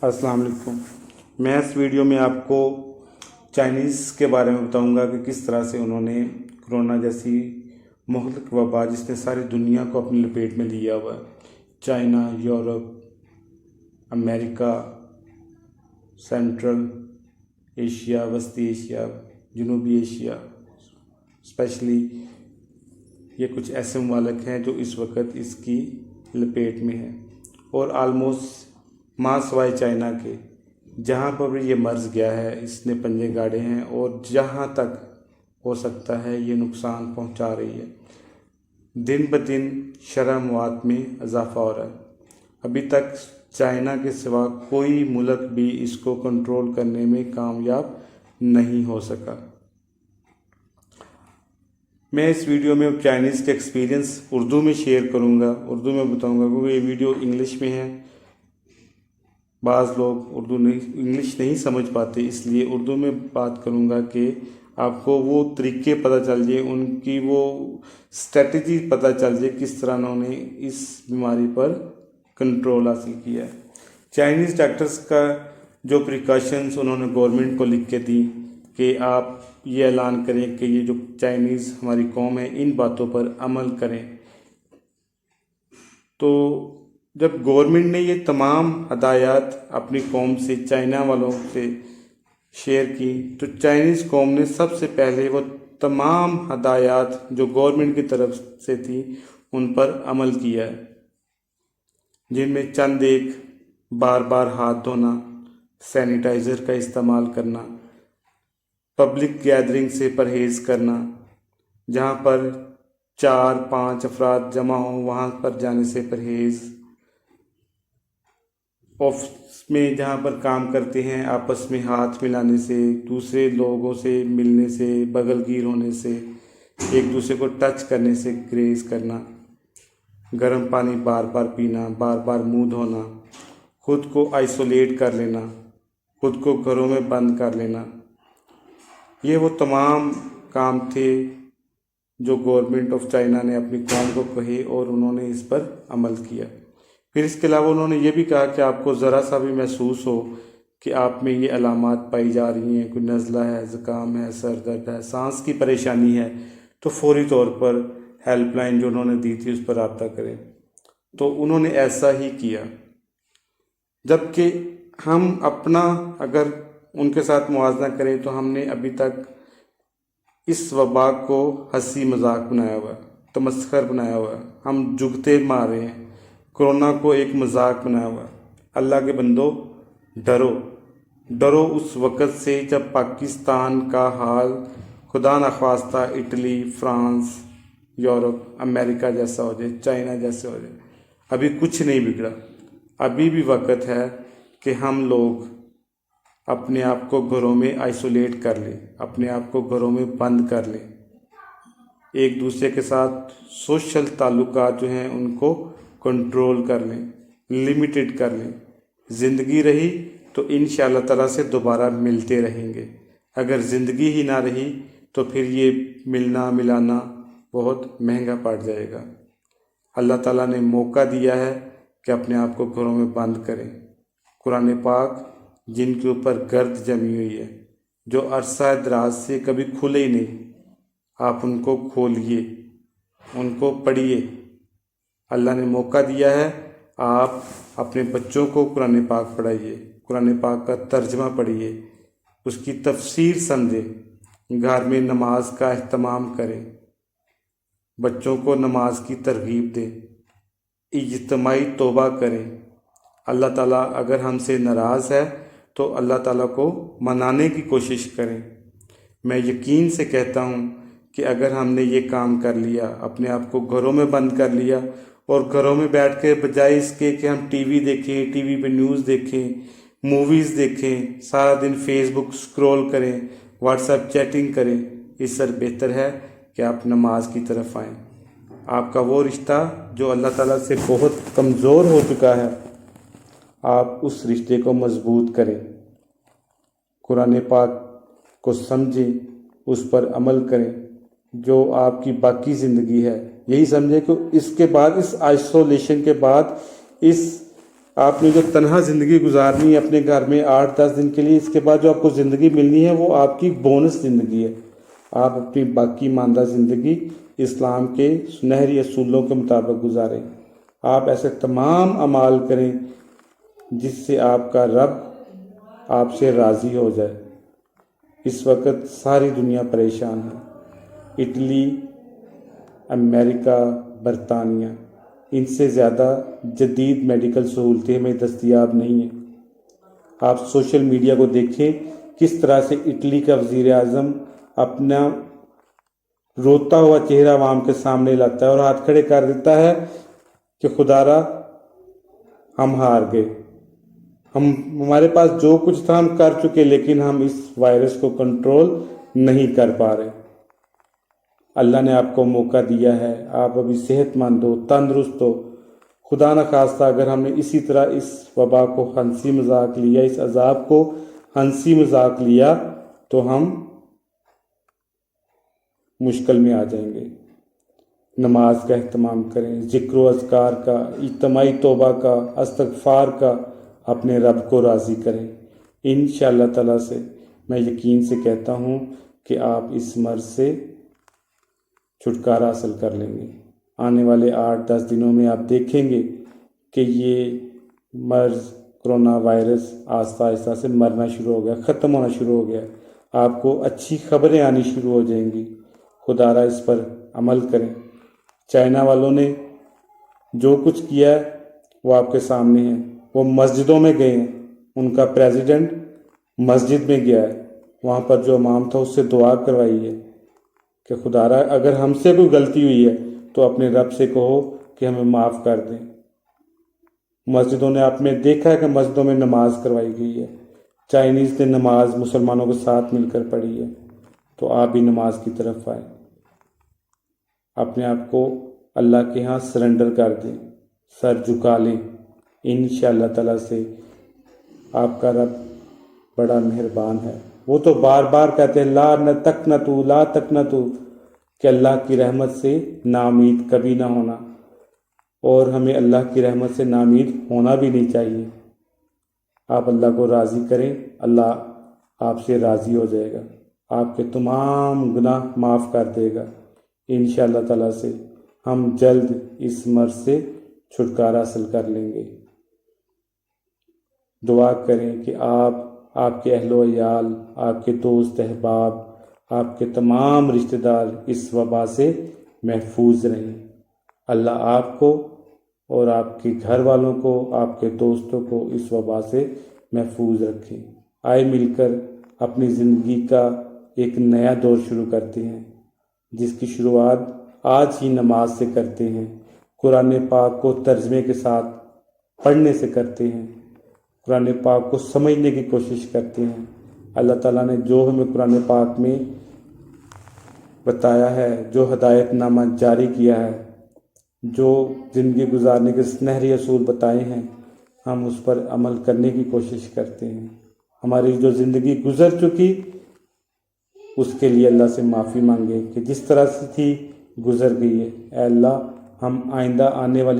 السلام علیکم۔ میں اس ویڈیو میں آپ کو چائنیز کے بارے میں بتاؤں گا کہ کس طرح سے انہوں نے کرونا جیسی مہلک وبا جس نے ساری دنیا کو اپنی لپیٹ میں لیا ہوا ہے، چائنا، یورپ، امریکہ، سینٹرل ایشیا، وسطی ایشیا، جنوبی ایشیا، اسپیشلی یہ کچھ ایسے ممالک ہیں جو اس وقت اس کی لپیٹ میں ہیں، اور آلموسٹ ماں سوائے چائنا کے جہاں پر بھی یہ مرض گیا ہے اس نے پنجے گاڑے ہیں، اور جہاں تک ہو سکتا ہے یہ نقصان پہنچا رہی ہے۔ دن بدن شرح موات میں اضافہ ہو رہا ہے۔ ابھی تک چائنا کے سوا کوئی ملک بھی اس کو کنٹرول کرنے میں کامیاب نہیں ہو سکا۔ میں اس ویڈیو میں چائنیز کے ایکسپیرینس اردو میں شیئر کروں گا، اردو میں بتاؤں گا، کیونکہ یہ ویڈیو انگلش میں ہے۔ بعض لوگ انگلش نہیں سمجھ پاتے، اس لیے اردو میں بات کروں گا کہ آپ کو وہ طریقے پتہ چل جائے، ان کی وہ اسٹریٹجی پتہ چل جائے کس طرح انہوں نے اس بیماری پر کنٹرول حاصل کیا ہے۔ چائنیز ڈاکٹرز کا جو پریکاشنز انہوں نے گورنمنٹ کو لکھ کے دی کہ آپ یہ اعلان کریں کہ یہ جو چائنیز ہماری قوم ہے ان باتوں پر عمل کریں، تو جب گورنمنٹ نے یہ تمام ہدایات اپنی قوم سے، چائنا والوں سے شیئر کی، تو چائنیز قوم نے سب سے پہلے وہ تمام ہدایات جو گورنمنٹ کی طرف سے تھی ان پر عمل کیا ہے، جن میں چند ایک بار بار ہاتھ دھونا، سینیٹائزر کا استعمال کرنا، پبلک گیدرنگ سے پرہیز کرنا، جہاں پر 4-5 افراد جمع ہوں وہاں پر جانے سے پرہیز، آفس میں جہاں پر کام کرتے ہیں آپس میں ہاتھ ملانے سے، دوسرے لوگوں سے ملنے سے، بغل گیر ہونے سے، ایک دوسرے کو ٹچ کرنے سے گریز کرنا، گرم پانی بار بار پینا، بار بار منہ دھونا، خود کو آئسولیٹ کر لینا، خود کو گھروں میں بند کر لینا، یہ وہ تمام کام تھے جو گورنمنٹ آف چائنا نے اپنی قوم کو کہے اور انہوں نے اس پر عمل کیا۔ پھر اس کے علاوہ انہوں نے یہ بھی کہا کہ آپ کو ذرا سا بھی محسوس ہو کہ آپ میں یہ علامات پائی جا رہی ہیں، کوئی نزلہ ہے، زکام ہے، سر درد ہے، سانس کی پریشانی ہے، تو فوری طور پر ہیلپ لائن جو انہوں نے دی تھی اس پر رابطہ کریں۔ تو انہوں نے ایسا ہی کیا، جبکہ ہم اپنا اگر ان کے ساتھ موازنہ کریں تو ہم نے ابھی تک اس وبا کو ہنسی مذاق بنایا ہوا ہے، تمسخر بنایا ہوا ہے، ہم جگتے مار رہے ہیں، کرونا کو ایک مذاق بنایا ہوا ہے۔ اللہ کے بندو، ڈرو ڈرو اس وقت سے جب پاکستان کا حال خدا نخواستہ اٹلی، فرانس، یورپ، امریکہ جیسا ہو جائے، چائنا جیسا ہو جائے۔ ابھی کچھ نہیں بگڑا، ابھی بھی وقت ہے کہ ہم لوگ اپنے آپ کو گھروں میں آئسولیٹ کر لیں، اپنے آپ کو گھروں میں بند کر لیں، ایک دوسرے کے ساتھ سوشل تعلقات جو ہیں ان کو کنٹرول کر لیں، لمیٹڈ کر لیں۔ زندگی رہی تو انشاءاللہ تعالیٰ سے دوبارہ ملتے رہیں گے، اگر زندگی ہی نہ رہی تو پھر یہ ملنا ملانا بہت مہنگا پڑ جائے گا۔ اللہ تعالیٰ نے موقع دیا ہے کہ اپنے آپ کو گھروں میں بند کریں۔ قرآن پاک جن کے اوپر گرد جمی ہوئی ہے، جو عرصہ دراز سے کبھی کھلے ہی نہیں، آپ ان کو کھولیے، ان کو پڑھیے۔ اللہ نے موقع دیا ہے، آپ اپنے بچوں کو قرآن پاک پڑھائیے، قرآن پاک کا ترجمہ پڑھیے، اس کی تفسیر سمجھیں، گھر میں نماز کا اہتمام کریں، بچوں کو نماز کی ترغیب دیں، اجتماعی توبہ کریں۔ اللہ تعالیٰ اگر ہم سے ناراض ہے تو اللہ تعالیٰ کو منانے کی کوشش کریں۔ میں یقین سے کہتا ہوں کہ اگر ہم نے یہ کام کر لیا، اپنے آپ کو گھروں میں بند کر لیا، اور گھروں میں بیٹھ کے بجائے اس کے کہ ہم ٹی وی دیکھیں، ٹی وی پہ نیوز دیکھیں، موویز دیکھیں، سارا دن فیس بک سکرول کریں، واٹس ایپ چیٹنگ کریں، اس سے بہتر ہے کہ آپ نماز کی طرف آئیں۔ آپ کا وہ رشتہ جو اللہ تعالیٰ سے بہت کمزور ہو چکا ہے، آپ اس رشتے کو مضبوط کریں، قرآن پاک کو سمجھیں، اس پر عمل کریں، جو آپ کی باقی زندگی ہے۔ یہی سمجھیں کہ اس کے بعد، اس آئسولیشن کے بعد، اس آپ نے جو تنہا زندگی گزارنی ہے اپنے گھر میں 8-10 دن کے لیے، اس کے بعد جو آپ کو زندگی ملنی ہے وہ آپ کی بونس زندگی ہے. آپ اپنی باقی ماندہ زندگی اسلام کے سنہری اصولوں کے مطابق گزاریں. آپ ایسے تمام اعمال کریں جس سے آپ کا رب آپ سے راضی ہو جائے. اس وقت ساری دنیا پریشان ہے. اٹلی، امریکہ، برطانیہ، ان سے زیادہ جدید میڈیکل سہولتیں ہمیں دستیاب نہیں ہیں. آپ سوشل میڈیا کو دیکھیں کس طرح سے اٹلی کا وزیر اعظم اپنا روتا ہوا چہرہ عوام کے سامنے لاتا ہے اور ہاتھ کھڑے کر دیتا ہے کہ خدا را ہم ہار گئے، ہمارے پاس جو کچھ تھا ہم کر چکے، لیکن ہم اس وائرس کو کنٹرول نہیں کر پا رہے. اللہ نے آپ کو موقع دیا ہے، آپ ابھی صحت مند ہو، تندرست ہو. خدا نہ خواستہ اگر ہم نے اسی طرح اس وبا کو ہنسی مذاق لیا، اس عذاب کو ہنسی مذاق لیا، تو ہم مشکل میں آ جائیں گے. نماز کا اہتمام کریں، ذکر و اذکار کا، اجتماعی توبہ کا، استغفار کا، اپنے رب کو راضی کریں. انشاءاللہ تعالیٰ سے میں یقین سے کہتا ہوں کہ آپ اس مرض سے چھٹکارا حاصل کر لیں گے. آنے والے 8-10 دنوں میں آپ دیکھیں گے کہ یہ مرض کرونا وائرس آہستہ آہستہ سے مرنا شروع ہو گیا، ختم ہونا شروع ہو گیا. آپ کو اچھی خبریں آنی شروع ہو جائیں گی. خدا را اس پر عمل کریں. چائنا والوں نے جو کچھ کیا ہے وہ آپ کے سامنے ہے. وہ مسجدوں میں گئے ہیں، ان کا پریزیڈنٹ مسجد میں گیا ہے، وہاں پر جو امام تھا اس سے دعا کروائی ہے کہ خدا را اگر ہم سے کوئی غلطی ہوئی ہے تو اپنے رب سے کہو کہ ہمیں معاف کر دیں. مسجدوں نے آپ نے دیکھا ہے کہ مسجدوں میں نماز کروائی گئی ہے. چائنیز نے نماز مسلمانوں کے ساتھ مل کر پڑھی ہے. تو آپ بھی نماز کی طرف آئیں، اپنے آپ کو اللہ کے ہاں سرنڈر کر دیں، سر جھکا لیں. انشاءاللہ تعالیٰ سے آپ کا رب بڑا مہربان ہے. وہ تو بار بار کہتے ہیں لا تقنطوا لا تقنطوا، کہ اللہ کی رحمت سے ناامید کبھی نہ ہونا، اور ہمیں اللہ کی رحمت سے ناامید ہونا بھی نہیں چاہیے. آپ اللہ کو راضی کریں، اللہ آپ سے راضی ہو جائے گا، آپ کے تمام گناہ معاف کر دے گا. انشاءاللہ تعالیٰ سے ہم جلد اس مرض سے چھٹکارا حاصل کر لیں گے. دعا کریں کہ آپ کے اہل و عیال، آپ کے دوست احباب، آپ کے تمام رشتہ دار اس وبا سے محفوظ رہیں. اللہ آپ کو اور آپ کے گھر والوں کو، آپ کے دوستوں کو اس وبا سے محفوظ رکھیں. آئے مل کر اپنی زندگی کا ایک نیا دور شروع کرتے ہیں، جس کی شروعات آج ہی نماز سے کرتے ہیں. قرآن پاک کو ترجمے کے ساتھ پڑھنے سے کرتے ہیں، قرآن پاک کو سمجھنے کی کوشش کرتے ہیں. اللہ تعالیٰ نے جو ہمیں قرآن پاک میں بتایا ہے، جو ہدایت نامہ جاری کیا ہے، جو زندگی گزارنے کے سنہری اصول بتائے ہیں، ہم اس پر عمل کرنے کی کوشش کرتے ہیں. ہماری جو زندگی گزر چکی اس کے لیے اللہ سے معافی مانگے کہ جس طرح سے تھی گزر گئی ہے. اے اللہ، ہم آئندہ آنے والی